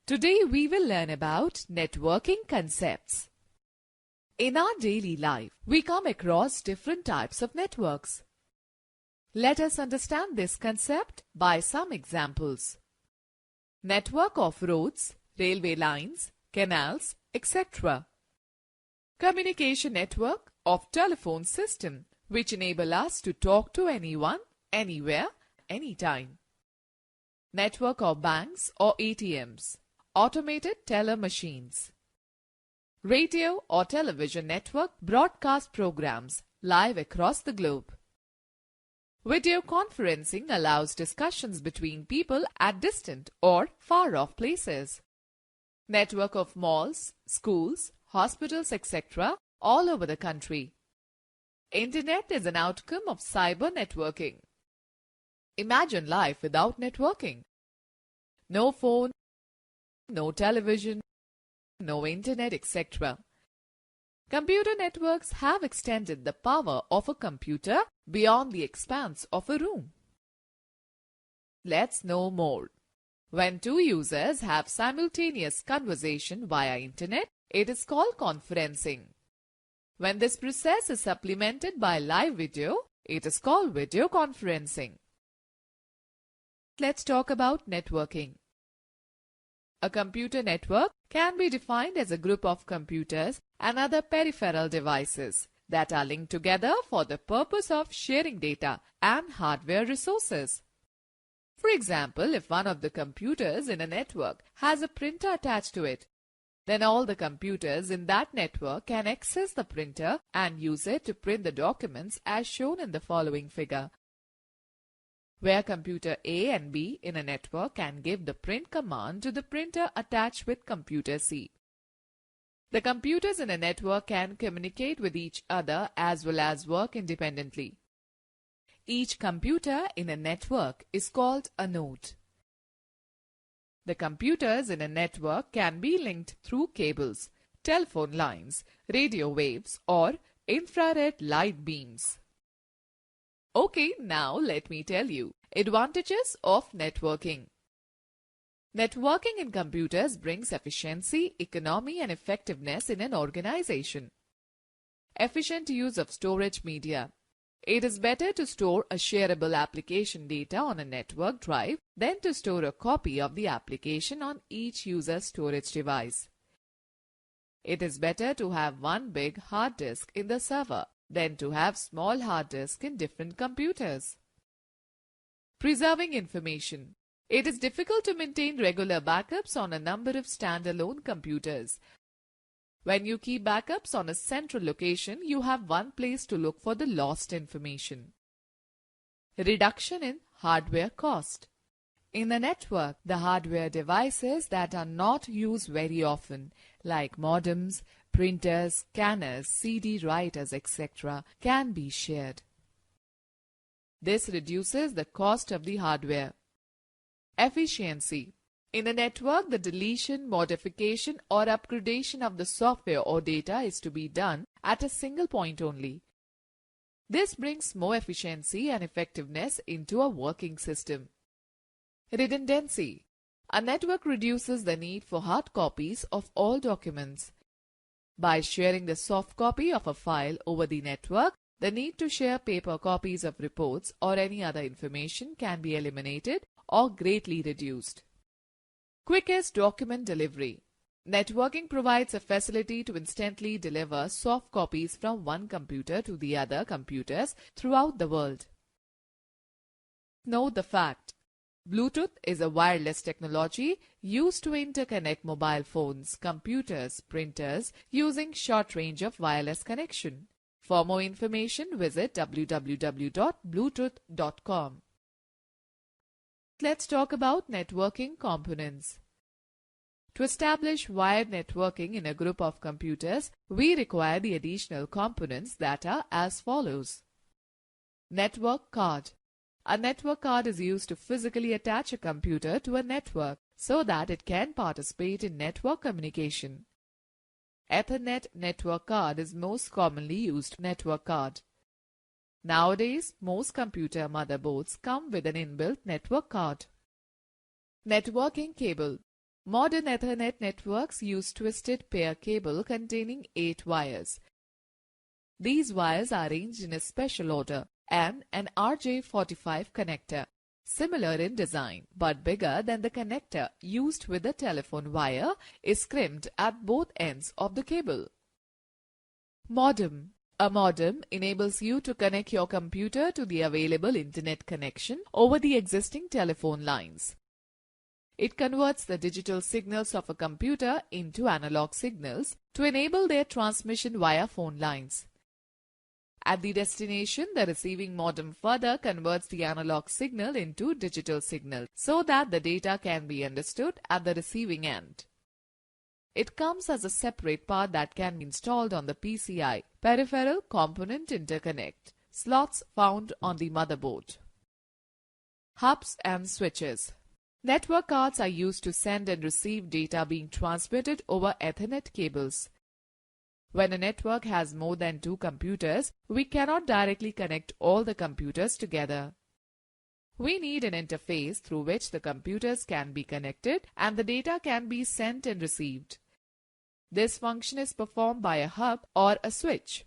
Today we will learn about networking concepts. In our daily life, we come across different types of networks. Let us understand this concept by some examples. Network of roads, railway lines, canals, etc. Communication network of telephone system, which enable us to talk to anyone, anywhere, anytime. Network of banks or ATMs. Automated teller machines. Radio or television network broadcast programs live across the globe. Video conferencing allows discussions between people at distant or far-off places. Network of malls, schools, hospitals, etc. all over the country. Internet is an outcome of cyber networking. Imagine life without networking. No phone, no television, no internet, etc. Computer networks have extended the power of a computer beyond the expanse of a room. Let's know more. When two users have simultaneous conversation via internet, it is called conferencing. When this process is supplemented by live video, it is called video conferencing. Let's talk about networking. A computer network can be defined as a group of computers and other peripheral devices that are linked together for the purpose of sharing data and hardware resources. For example, if one of the computers in a network has a printer attached to it, then all the computers in that network can access the printer and use it to print the documents as shown in the following figure, where computer A and B in a network can give the print command to the printer attached with computer C. The computers in a network can communicate with each other as well as work independently. Each computer in a network is called a node. The computers in a network can be linked through cables, telephone lines, radio waves, or infrared light beams. Okay, now let me tell you advantages of networking. Networking in computers brings efficiency, economy, and effectiveness in an organization. Efficient use of storage media. It is better to store a shareable application data on a network drive than to store a copy of the application on each user's storage device. It is better to have one big hard disk in the server than to have small hard disks in different computers. Preserving information. It is difficult to maintain regular backups on a number of standalone computers. When you keep backups on a central location, you have one place to look for the lost information. Reduction in hardware cost. In a network, the hardware devices that are not used very often, like modems, printers, scanners, CD writers, etc., can be shared. This reduces the cost of the hardware. Efficiency. In a network, the deletion, modification, or upgradation of the software or data is to be done at a single point only. This brings more efficiency and effectiveness into a working system. Redundancy. A network reduces the need for hard copies of all documents. By sharing the soft copy of a file over the network, the need to share paper copies of reports or any other information can be eliminated or greatly reduced. Quickest document delivery. Networking provides a facility to instantly deliver soft copies from one computer to the other computers throughout the world. Note the fact. Bluetooth is a wireless technology used to interconnect mobile phones, computers, printers using short range of wireless connection. For more information, visit www.bluetooth.com. Let's talk about networking components. To establish wired networking in a group of computers, we require the additional components that are as follows. Network card. A network card is used to physically attach a computer to a network so that it can participate in network communication. Ethernet network card is most commonly used network card. Nowadays, most computer motherboards come with an inbuilt network card. Networking cable. Modern Ethernet networks use twisted pair cable containing 8 wires. These wires are arranged in a special order and an RJ45 connector, similar in design but bigger than the connector used with the telephone wire, is crimped at both ends of the cable. Modem. A modem enables you to connect your computer to the available internet connection over the existing telephone lines. It converts the digital signals of a computer into analog signals to enable their transmission via phone lines. At the destination, the receiving modem further converts the analog signal into digital signal so that the data can be understood at the receiving end. It comes as a separate part that can be installed on the PCI, Peripheral Component Interconnect, slots found on the motherboard. Hubs and switches. Network cards are used to send and receive data being transmitted over Ethernet cables. When a network has more than 2 computers, we cannot directly connect all the computers together. We need an interface through which the computers can be connected and the data can be sent and received. This function is performed by a hub or a switch.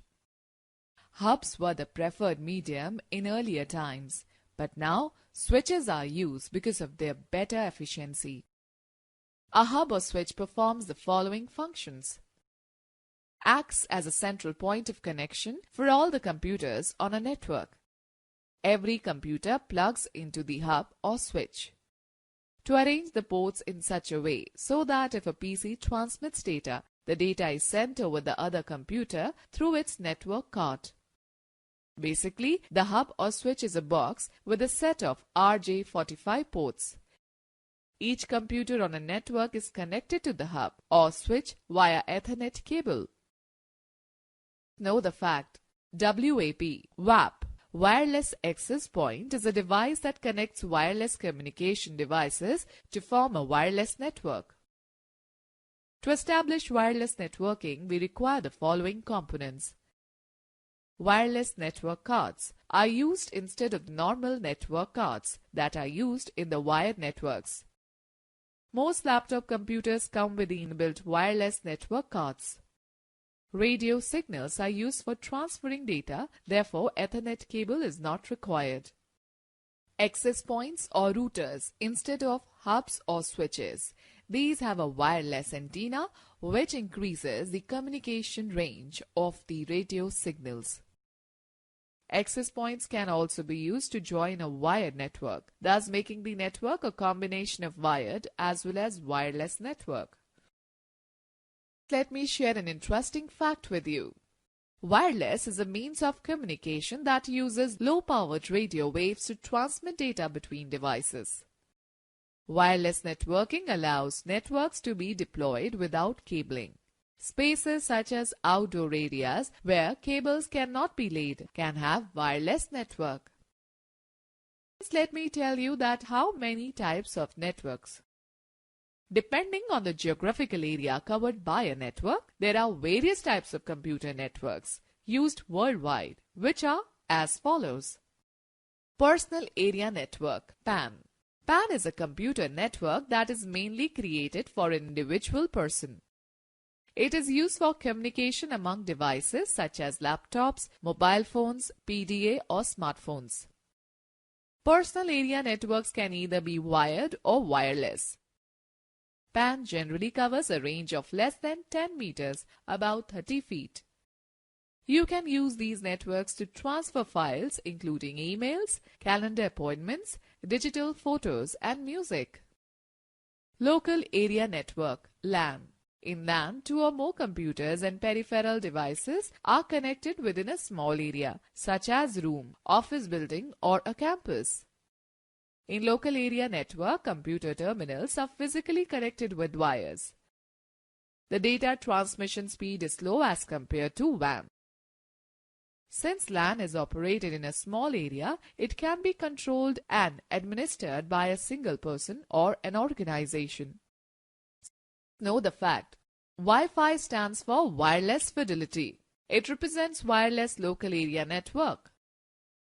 Hubs were the preferred medium in earlier times, but now switches are used because of their better efficiency. A hub or switch performs the following functions. Acts as a central point of connection for all the computers on a network. Every computer plugs into the hub or switch. To arrange the ports in such a way so that if a PC transmits data, the data is sent over the other computer through its network card. Basically, the hub or switch is a box with a set of RJ45 ports. Each computer on a network is connected to the hub or switch via Ethernet cable. Know the fact. WAP, Wireless Access Point, is a device that connects wireless communication devices to form a wireless network. To establish wireless networking, we require the following components. Wireless network cards are used instead of normal network cards that are used in the wired networks. Most laptop computers come with the inbuilt wireless network cards. Radio signals are used for transferring data, therefore Ethernet cable is not required. Access points or routers instead of hubs or switches. These have a wireless antenna which increases the communication range of the radio signals. Access points can also be used to join a wired network, thus making the network a combination of wired as well as wireless network. Let me share an interesting fact with you. Wireless is a means of communication that uses low-powered radio waves to transmit data between devices. Wireless networking allows networks to be deployed without cabling. Spaces such as outdoor areas where cables cannot be laid can have wireless network. Let me tell you that how many types of networks. Depending on the geographical area covered by a network, there are various types of computer networks used worldwide, which are as follows. Personal Area Network, PAN. PAN is a computer network that is mainly created for an individual person. It is used for communication among devices such as laptops, mobile phones, PDA or smartphones. Personal area networks can either be wired or wireless. PAN generally covers a range of less than 10 meters, about 30 feet. You can use these networks to transfer files including emails, calendar appointments, digital photos and music. Local Area Network, LAN. In LAN, 2 or more computers and peripheral devices are connected within a small area, such as room, office building or a campus. In local area network, computer terminals are physically connected with wires. The data transmission speed is slow as compared to WAN. Since LAN is operated in a small area, it can be controlled and administered by a single person or an organization. Know the fact. Wi-Fi stands for Wireless Fidelity. It represents wireless local area network.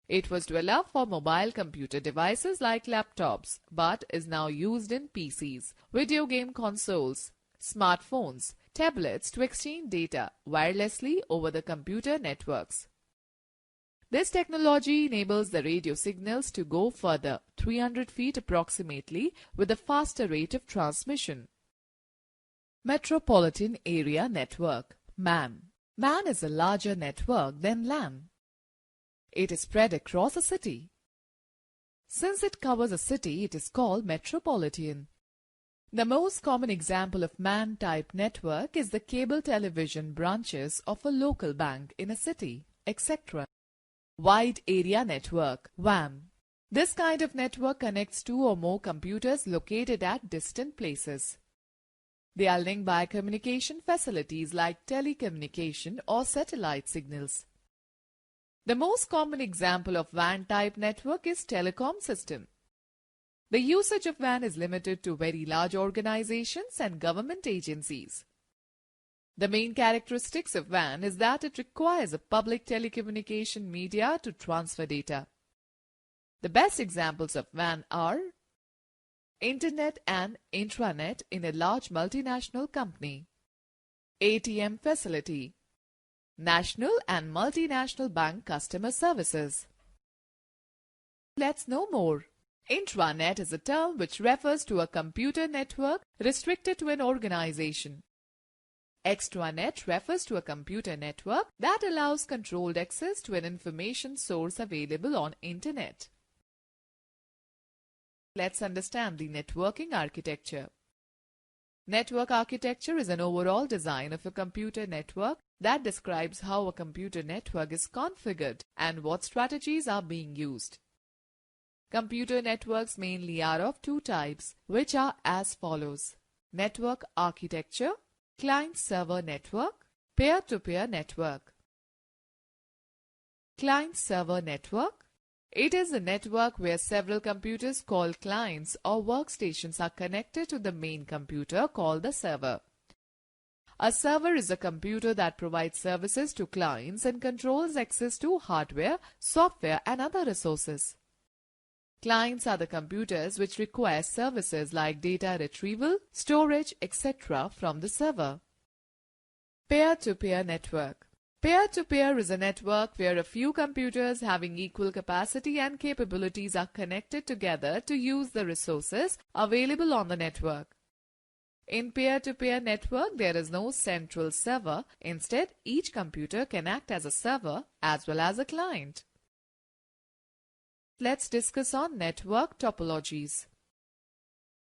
It was developed for mobile computer devices like laptops, but is now used in PCs, video game consoles, smartphones, tablets to exchange data wirelessly over the computer networks. This technology enables the radio signals to go further, 300 feet approximately, with a faster rate of transmission. Metropolitan Area Network, MAN. MAN is a larger network than LAN. It is spread across a city. Since it covers a city, it is called metropolitan. The most common example of MAN-type network is the cable television branches of a local bank in a city, etc. Wide Area Network, WAN. This kind of network connects two or more computers located at distant places. They are linked by communication facilities like telecommunication or satellite signals. The most common example of WAN-type network is telecom system. The usage of WAN is limited to very large organizations and government agencies. The main characteristics of WAN is that it requires a public telecommunication media to transfer data. The best examples of WAN are Internet and intranet in a large multinational company, ATM facility, national and multinational bank customer services. Let's know more. Intranet is a term which refers to a computer network restricted to an organization. Extranet refers to a computer network that allows controlled access to an information source available on Internet. Let's understand the networking architecture. Network architecture is an overall design of a computer network that describes how a computer network is configured and what strategies are being used. Computer networks mainly are of two types, which are as follows: network architecture, client-server network, peer-to-peer network. Client-server network. It is a network where several computers called clients or workstations are connected to the main computer called the server. A server is a computer that provides services to clients and controls access to hardware, software, and other resources. Clients are the computers which require services like data retrieval, storage, etc. from the server. Peer-to-peer network. Peer-to-peer is a network where a few computers having equal capacity and capabilities are connected together to use the resources available on the network. In peer-to-peer network, there is no central server. Instead, each computer can act as a server as well as a client. Let's discuss on network topologies.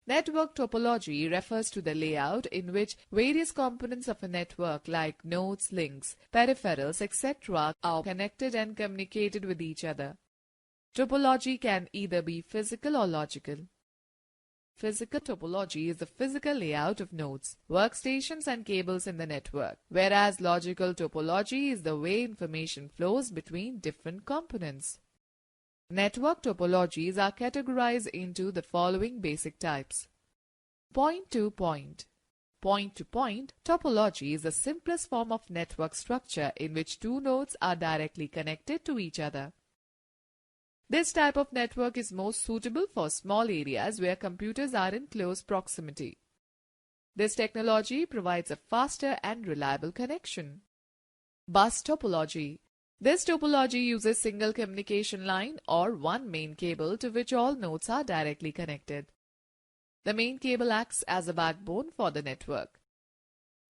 Network topology refers to the layout in which various components of a network like nodes, links, peripherals, etc. are connected and communicated with each other. Topology can either be physical or logical. Physical topology is the physical layout of nodes, workstations and cables in the network, whereas logical topology is the way information flows between different components. Network topologies are categorized into the following basic types. Point-to-point. Point-to-point topology is the simplest form of network structure in which two nodes are directly connected to each other. This type of network is most suitable for small areas where computers are in close proximity. This technology provides a faster and reliable connection. Bus topology. This topology uses single communication line or one main cable to which all nodes are directly connected. The main cable acts as a backbone for the network.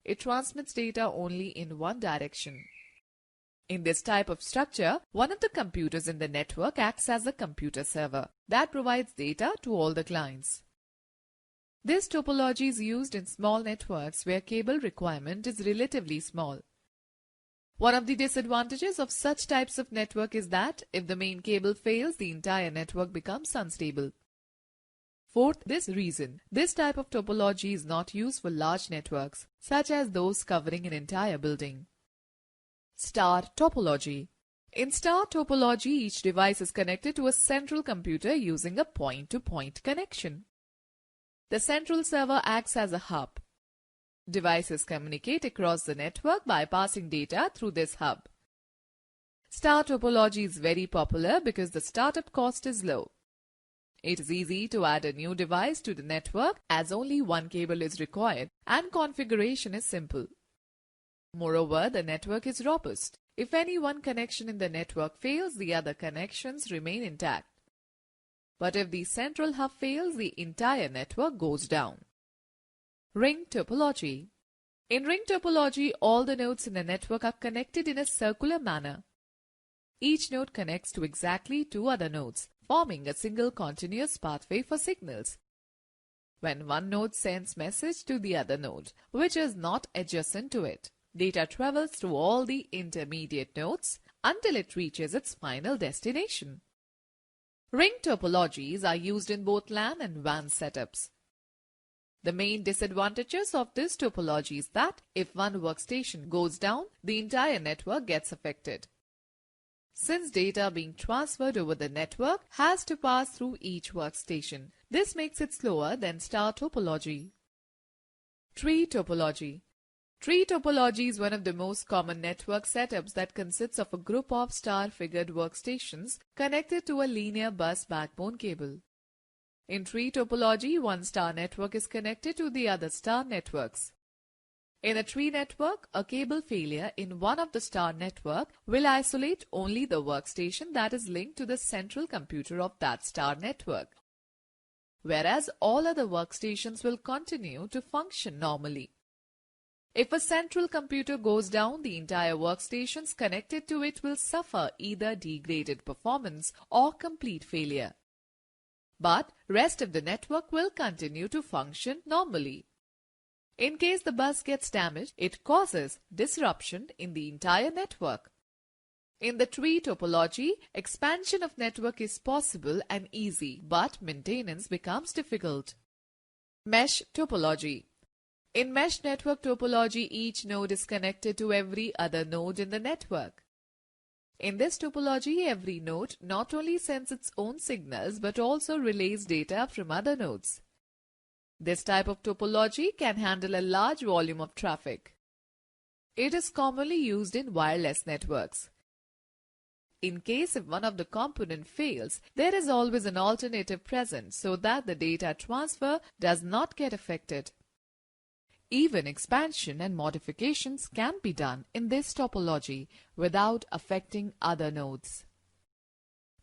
It transmits data only in one direction. In this type of structure, one of the computers in the network acts as a computer server that provides data to all the clients. This topology is used in small networks where cable requirement is relatively small. One of the disadvantages of such types of network is that if the main cable fails, the entire network becomes unstable. For this reason, this type of topology is not used for large networks, such as those covering an entire building. Star topology. In star topology, each device is connected to a central computer using a point-to-point connection. The central server acts as a hub. Devices communicate across the network by passing data through this hub. Star topology is very popular because the startup cost is low. It is easy to add a new device to the network as only one cable is required and configuration is simple. Moreover, the network is robust. If any one connection in the network fails, the other connections remain intact. But if the central hub fails, the entire network goes down. Ring topology. In ring topology, all the nodes in the network are connected in a circular manner. Each node connects to exactly two other nodes, forming a single continuous pathway for signals. When one node sends message to the other node, which is not adjacent to it, data travels through all the intermediate nodes until it reaches its final destination. Ring topologies are used in both LAN and WAN setups. The main disadvantages of this topology is that if one workstation goes down, the entire network gets affected. Since data being transferred over the network has to pass through each workstation, this makes it slower than star topology. Tree topology. Tree topology is one of the most common network setups that consists of a group of star-figured workstations connected to a linear bus backbone cable. In tree topology, one star network is connected to the other star networks. In a tree network, a cable failure in one of the star network will isolate only the workstation that is linked to the central computer of that star network, whereas all other workstations will continue to function normally. If a central computer goes down, the entire workstations connected to it will suffer either degraded performance or complete failure. But rest of the network will continue to function normally. In case the bus gets damaged, it causes disruption in the entire network. In the tree topology, expansion of network is possible and easy, but maintenance becomes difficult. Mesh topology. In mesh network topology, each node is connected to every other node in the network. In this topology, every node not only sends its own signals but also relays data from other nodes. This type of topology can handle a large volume of traffic. It is commonly used in wireless networks. In case if one of the components fails, there is always an alternative present so that the data transfer does not get affected. Even expansion and modifications can be done in this topology without affecting other nodes.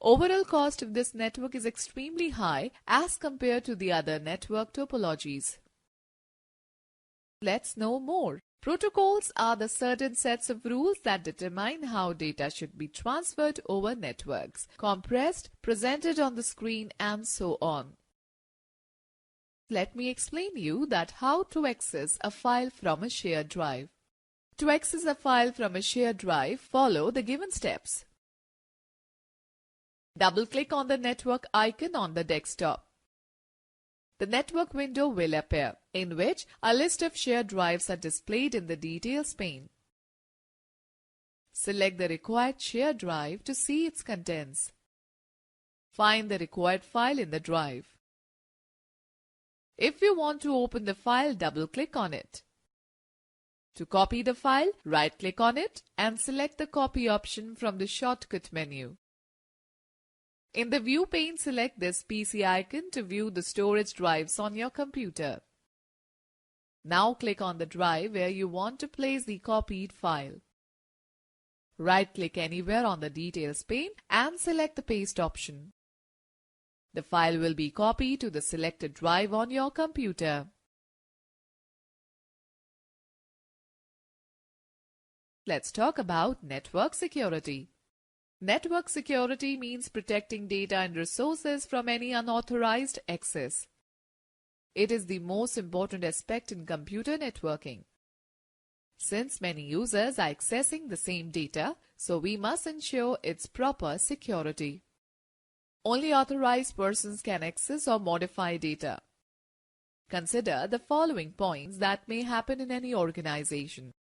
Overall cost of this network is extremely high as compared to the other network topologies. Let's know more. Protocols are the certain sets of rules that determine how data should be transferred over networks, compressed, presented on the screen, and so on. Let me explain you that how to access a file from a shared drive. To access a file from a shared drive, follow the given steps. Double-click on the network icon on the desktop. The network window will appear, in which a list of shared drives are displayed in the Details pane. Select the required shared drive to see its contents. Find the required file in the drive. If you want to open the file, double-click on it. To copy the file, right-click on it and select the Copy option from the shortcut menu. In the View pane, select this PC icon to view the storage drives on your computer. Now click on the drive where you want to place the copied file. Right-click anywhere on the Details pane and select the Paste option. The file will be copied to the selected drive on your computer. Let's talk about network security. Network security means protecting data and resources from any unauthorized access. It is the most important aspect in computer networking. Since many users are accessing the same data, so we must ensure its proper security. Only authorized persons can access or modify data. Consider the following points that may happen in any organization.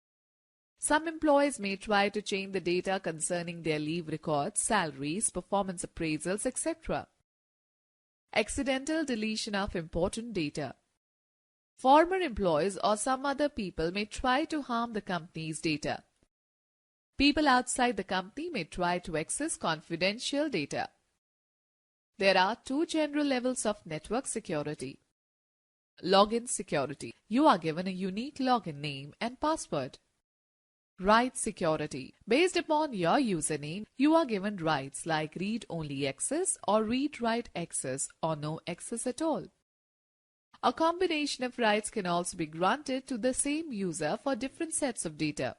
Some employees may try to change the data concerning their leave records, salaries, performance appraisals, etc. Accidental deletion of important data. Former employees or some other people may try to harm the company's data. People outside the company may try to access confidential data. There are two general levels of network security. Login security. You are given a unique login name and password. Rights security. Based upon your username, you are given rights like read-only access or read-write access or no access at all. A combination of rights can also be granted to the same user for different sets of data.